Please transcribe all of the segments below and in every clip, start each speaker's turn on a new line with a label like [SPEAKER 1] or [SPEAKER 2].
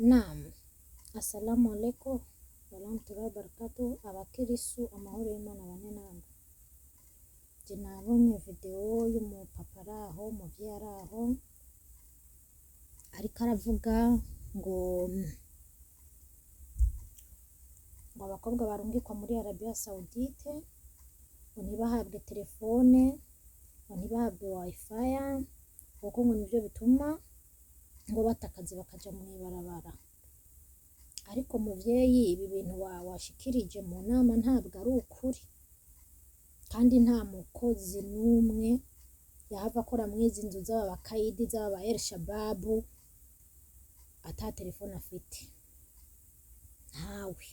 [SPEAKER 1] Naam, assalamu alaikum warahmatullahi wabarakatuh. Abakirisu amahoro y'Imana bane namwe. Je nabonye video y'umupapa araho, umuvyeyi araho ariko aravuga ngo abakobwa barungikwa muri Arabia Saudite ngo ntibahabwe telefone, ngo ntibahabwe wifi, kuko ngo nivyo bituma ngo batakazi bakaja mw'ibarabara. Ariko muvyeyi, ibi bintu washikirije mu nama ntabwo ari ukuri, kandi nta mukozi n'umwe yahava akora mw'izi nzu z'aba bakayidi z'aba El Shababu ata telefone afite. Ntawe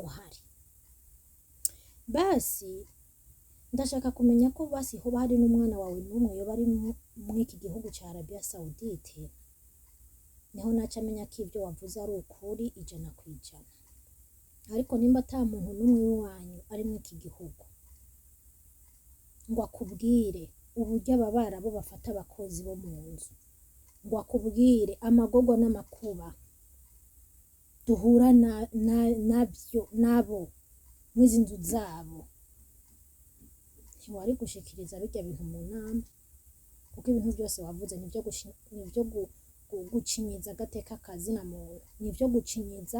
[SPEAKER 1] uhari. Basi ndashaka kumenya ko basi hoba hari n'umwana wawe n'umwe yoba ari mw'iki gihugu ca Arabia Saudite, niho naca amenya ko ivyo wavuze ari ukuri 100%. Ariko nimba ata muntu n'umwe w'iwanyu ari mw'iki gihugu ngo akubwire uburyo aba Barabu bafata abakozi bo mu nzu, ngo akubwire amagorwa n'amakuba duhura nabo mw'izi nzu zabo, ntiwari gushikiriza birya bintu mu nama, kuko ibintu byose wavuze nivyo gucinyiza agateka kazina muntu, nivyo gucinyiza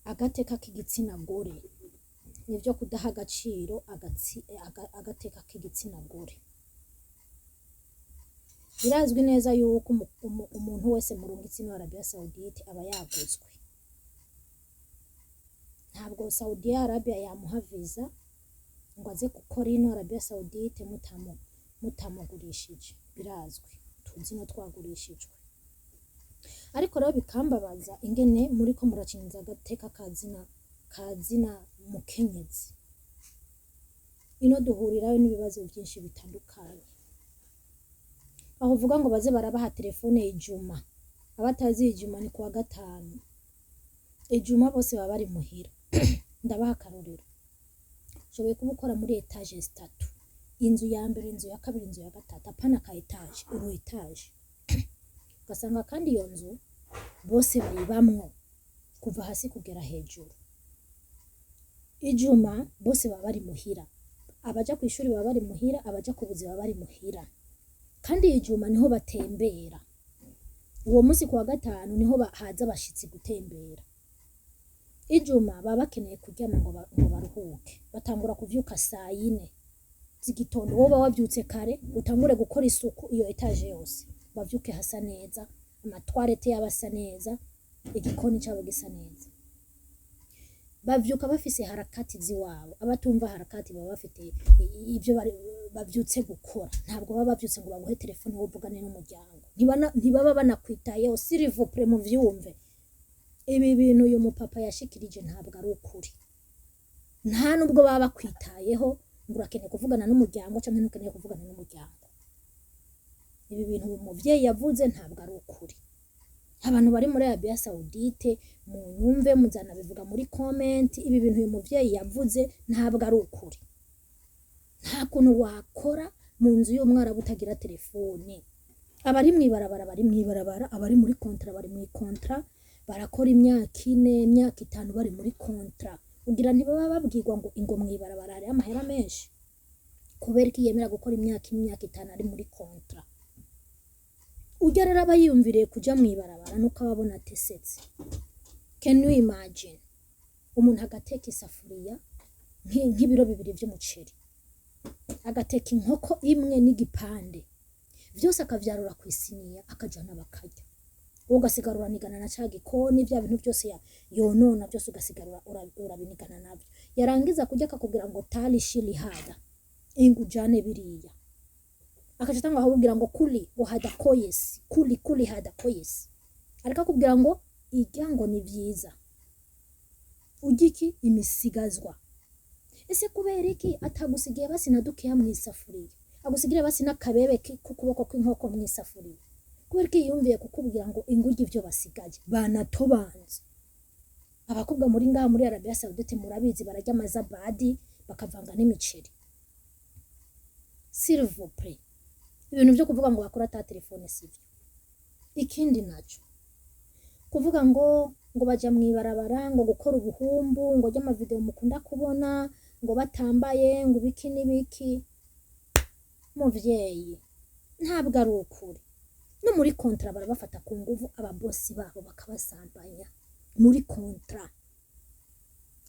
[SPEAKER 1] agateka k'igitsina gore, nivyo kudaha agaciro agateka k'igitsina gore. Birazwi neza yuko umuntu wese murungitse muri Arabia Saudite aba yaguzwe. Ntabwo Saudi Arabia yamuha visa ngo aze gukora ino Arabia Saudite mutamugurishije. Birazwi, tuzi no twagurishijwe. Ariko rero bikambabaza ingene muriko muracinyiza agateka kazina mukenyezi. Ino duhurirayo n'ibibazo byinshi bitandukanye. Aho uvuga ngo baze barabaha telefone ijuma, abatazi ijuma ni kuwa gatanu. Ijuma bose baba bari muhira. Ndabaha akarorero. Shoboye kubukora muri etage 3. Inzu ya mbere, inzu ya kabiri, inzu ya gatatu, apana ka etage, uru etage. Ugasanga kandi iyo nzu bose bayibamwo kuva hasi kugera hejuru. Ijuma bose baba bari muhira. Abaja ku ishuri baba bari muhira, abaja ku buzi baba bari muhira. Kandi ijuma niho batembera. Uwo munsi kuwa gatanu niho haza abashitsi gutembera. Ijuma baba bakeneye kuryama ngo baruhuke. Batangura kuvyuka saa 4 z'igitondo. Wowe wavyutse kare utangure gukora isuku iyo etage yose. Bavyuke hasa neza, amatwarete yabasa neza, igikoni cyabo gisa neza. Bavyuka bafise harakati ziwabo. Abatumva harakati baba bafite ivyo bavyutse gukora. Ntabwo baba bavyutse ngo baguhe telefone wovugane n'umuryango. Ntibaba banakwitayeho, s'il vous plaît muvyumve. Ibi bintu uyu mupapa yashikirije ntabwo ari ukuri. Nta nubwo baba bakwitayeho ngo urakeneye kuvugana n'umuryango cyangwa ntukeneye kuvugana n'umuryango. Ibi bintu uyu muvyeyi yavuze ntabwo ari ukuri. Abantu bari muri Arabia Saudite munyumve, muzana bivuga muri comment. Ibi bintu uyu muvyeyi yavuze ntabwo ari ukuri. Nta kuntu wakora mu nzu y'umwarabu utagira telefone. Abari mw'ibarabara bari mw'ibarabara, abari muri kontra bari muri kontra, barakora imyaka 4, imyaka 5 bari muri kontra. Ugira ntibaba babwirwa ngo ingo mw'ibarabara ari amahera menshi, kubera ko yemera gukora imyaka 5 ari muri kontra. Ujya rero aba yiyumviriye kuja mw'ibarabara nuko ababona atesetse. Can you imagine umuntu agateka isafuriya nk'ibiro 2 vy'umuceri, agateka inkoko imwe n'igipande, vyose akavyarura ku isiniya akajana bakarya. Ugasigarura nigana na ca gikoni, bya bintu byose yonona byose ugasigarura urabinigana nabyo. Yarangiza kujya akakubwira ngo tali shili hada ingujane biriya, akacatanga ahubwira ngo kuli hada koyesi, kuli hada koyesi. Ariko akubwira ngo irya ngo ni vyiza, ugiki imisigazwa. Ese kubera iki atagusigiye basi nadukiya mw'isafuriya, agusigire basi n'akabebe kukuboko kw'inkoko mw'isafuriya? Kubera ko yumviye kukubwira ngo ingurya ivyo basigaje banatobanze. Abakobwa muri ngaha muri Arabia Saudite murabizi barajya amazabadi bakavanga n'imiceri. S'il vous plaît, ibintu byo kuvuga ngo bakora ta telefone sivyo. Ikindi naco kuvuga ngo baja mw'ibarabara ngo gukora ubuhumbu ngo ry'amavideo mukunda kubona ngo batambaye ngo ibiki n'ibiki. Muvyeyi ntabwo ari ukuri, no muri kontra barabafata ku nguvu ababosi babo bakabasambanya muri kontra.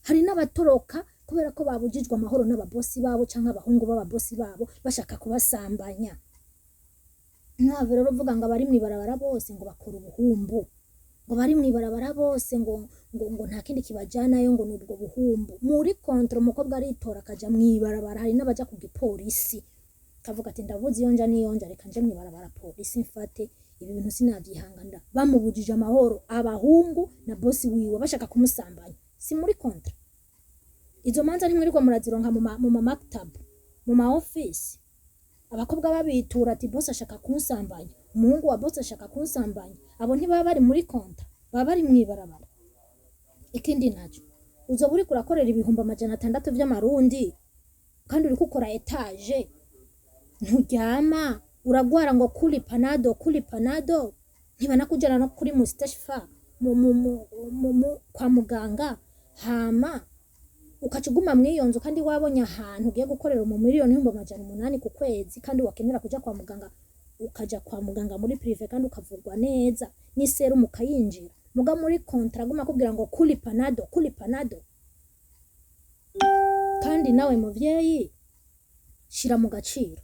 [SPEAKER 1] Hari n'abatoroka kubera ko babujijwe amahoro n'ababosi babo canke abahungu b'ababosi babo bashaka kubasambanya. Ntabwo rero uvuga ngo abari mw'ibarabara bose ngo bakora ubuhumbu, ngo bari mw'ibarabara bose ngo nta kindi kibajanayo ngo nubwo buhumbu. Muri kontra umukobwa aritora akaja mw'ibarabara, hari n'abaja ku gipolisi kavuga ati ndavuze iyo nja niyo nja reka nje mw'ibarabara polisi mfate ibi bintu sinavyihangana. Bamubujije amahoro abahungu na bosi wiwe bashaka kumusambanya. Si muri kontra izo manza ntimwirirwa murazironka mu mamaktabu mu ma office, abakobwa babitura ati bosi ashaka kunsambanya, umuhungu wa bosi ashaka kunsambanya. Abo ntibaba bari muri kontra, baba bari mw'ibarabara. Ikindi naco uzoba uriko urakorera ibihumbi 600 vy'amarundi kandi uriko ukora etage, nturyama uragwara ngo kuri panado ntibanakujana no kuri mustashfa kwa muganga, hama ukacuguma mwiyonzo kandi wabonye ahantu ugiye gukorera mu miliyoni 800 ku kwezi kandi wakenera kuja kwa muganga, ukaja kwa muganga muri prive kandi ukavurwa neza ni serumu kayinjira. Muga muri kontra guma kubwira ngo kuri panado. Kandi nawe muvyeyi shira mu gaciro,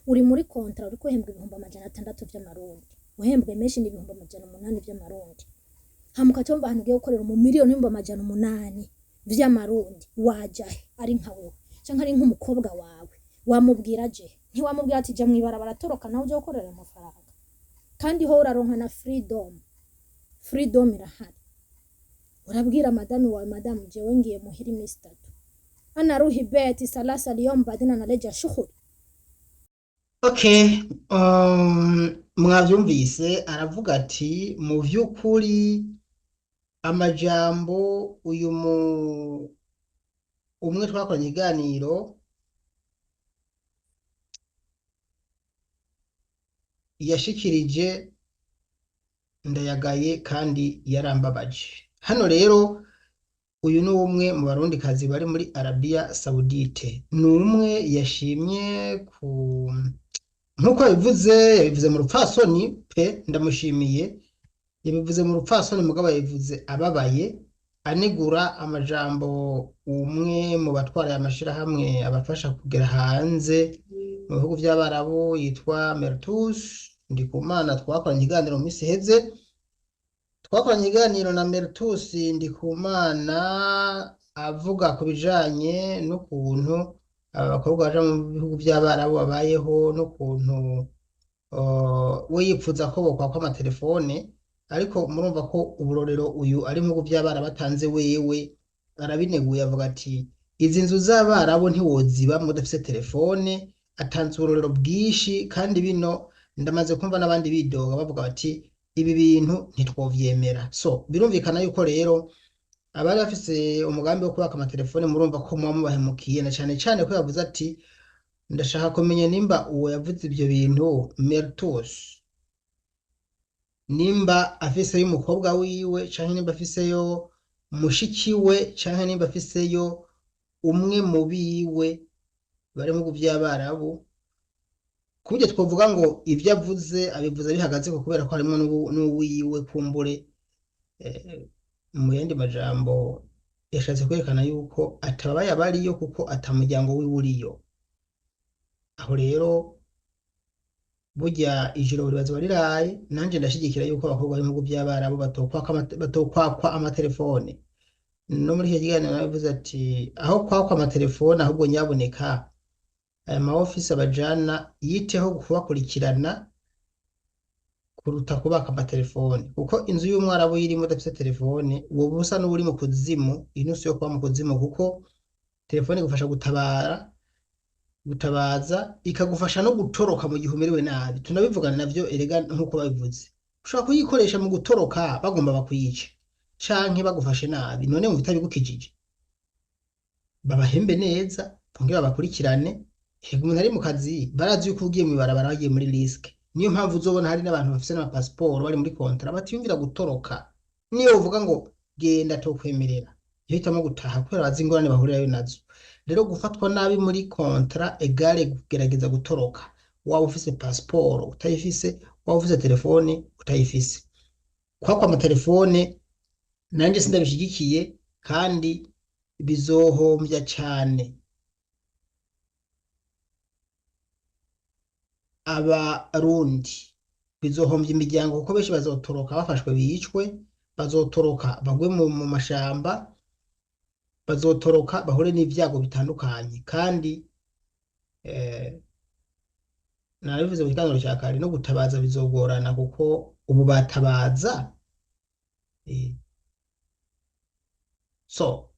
[SPEAKER 1] uri muri kontra uri kuhembwa ibihumbi 600 vy'amarundi, uhembwe menshi ni ibihumbi 800 vy'amarundi. Hamuka cyomba ahantu ugiye gukorera mu miliyoni 800 vy'amarundi, wajahe ari nka wewe canke ari nk'umukobwa wawe wamubwira je? Ntiwamubwira ati ja mw'ibarabara toroka nawe uje gukorera amafaranga. Kandi ho uraronka na freedom irahari. Urabwira madami wawe, madam jewe ngiye muhiri iminsi 3 ana ruhi beti salasa liyom badina naleja shughuli.
[SPEAKER 2] Okay, mwavyumvise aravuga ati mu vy'ukuri amajambo uyu umwe twakoranye iganiro yashikirije ndayagaye kandi yarambabaje. Hano rero uyu ni umwe mu barundi kazi bari muri Arabia Saudite, ni umwe yashimye nkuko yabivuze mu rupfasoni pe, ndamushimiye. Yabivuze mu rupfasoni mugabo yabivuze ababaye, anegura amajambo umwe mu batwara amashirahamwe abafasha kugera hanze mu bihugu by'Abarabu yitwa Mertus Ndikumana. Twakoranye ikiganiro mu minsi iheze, twakoranye ikiganiro na Mertus Ndikumana avuga ku bijanye n'ukuntu abakobwa baja mu bihugu by'Abarabu babayeho, n'ukuntu we yipfuza ko bokwakwa amatelefone. Ariko murumva ko uburorero uyu ari mu bihugu by'Abarabu batanze wewe arabineguye, avuga ati izi nzu z'Abarabu ntiwozibamwe udafise telefone. Atanze uburorero bwinshi kandi bino ndamaze kumva n'abandi bidoga bavuga bati ibi bintu ntitwovyemera. So birumvikana yuko rero abari bafise umugambi wo kubaka amatelefone murumva ko muba mubahemukiye, na cane cane ko yavuze ati ndashaka kumenya nimba uwo yavuze ibyo bintu Mertus nimba afiseyo umukobwa wiwe canke nimba afiseyo mushiki we canke nimba afiseyo umwe mu biwe bari mu by'Abarabu, kubyo twovuga ngo ibyo avuze abivuze bihagaze ko kubera ko harimo n'uwiwe kumbure. Mu yandi majambo yashatse kwerekana yuko atabaye abariyo kuko atamuryango wiwuriyo. Aho rero burya ijoro buri bazo bariraye, nanje ndashigikira yuko abakobwa b'ibihugu by'Abarabu batokwakwa amatelefone. No muri iki kiganiro nabivuze ati aho kwakwa amatelefone ahubwo nyaboneka aya ma office abajana yiteho kubakurikirana kuruta kubaka amatelefone, kuko inzu y'umwarabu yirimo udafite telefone uwo busa n'uri mu kuzimu, inusu yo kuba mu kuzimu, kuko telefone igufasha gutabaza ikagufasha no gutoroka mu gihe umerewe nabi. Tunabivugana navyo erega nkuko babivuze, ushobora kuyikoresha mu gutoroka bagomba bakwiyica canke bagufashe nabi, none mu bitabigukijije babahembe neza bongera bakurikirane. Umuntu ari mu kazi barazi yuko ugiye mu barabara bagiye muri risk. Niyo mpamvu uzobona hari n'abantu bafise na passport bari muri kontra batiyumvira gutoroka niyo uvuga ngo genda tokwemerera uhitamo gutaha kubera bazi ingorane bahurirayo nazo. Rero gufatwa nabi muri kontra egare kugerageza gutoroka, waba ufise pasiporo utayifise, waba ufise telefone utayifise. Kwakwa amatelefone nanjye sindabishigikiye kandi bizohombya cane abarundi, bizohombya imiryango kuko benshi bazotoroka bafashwe bicwe, bazotoroka bagwe mu mashamba, bazotoroka bahure n'ivyago bitandukanye. Kandi narabivuze mu kiganiro cya kare, no gutabaza bizogorana kuko ubu batabaza so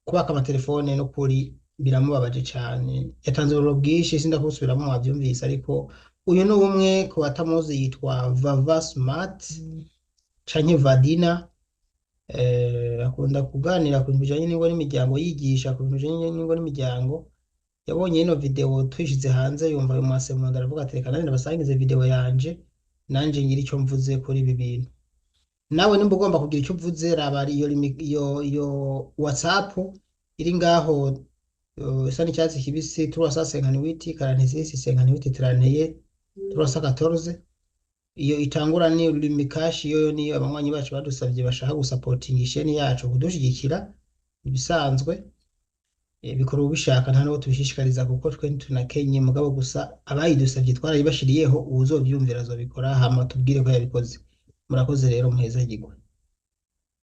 [SPEAKER 2] kubaka amatelefone no kuri biramubabaje cyane. Yatanze uburiro bwinshi sindakubusubiramo mwabyumvise, ariko uyu ni umwe ku batamuzi yitwa Vava Smart canke Vadina. Akunda kuganira ku bintu bijanye n'ingo n'imiryango, yigisha ku bintu bijanye n'ingo n'imiryango. Yabonye ino video twishize hanze yumva ayo masemonda, aravuga ati reka nanjye ndabasangize video yanje nanje ngira icyo mvuze kuri ibi bintu. Nawe nimba ugomba kugira icyo uvuze, raba iyo WhatsApp iri ngaho isa n'icyatsi kibisi 358 46 58 31 314. Iyo itangura ni ururimi kashi, yo niyo abanywanyi bacu badusabye bashaka gusapotinga isheni yacu kudushigikira ibisanzwe. Bikora ubishaka nta n'uwo tubishishikariza kuko twe tunakenye mugabo, gusa abayidusabye twarayibashiriyeho, uwuzobyumvira azobikora hama tubwire ko yabikoze. Murakoze rero muheza gigwe.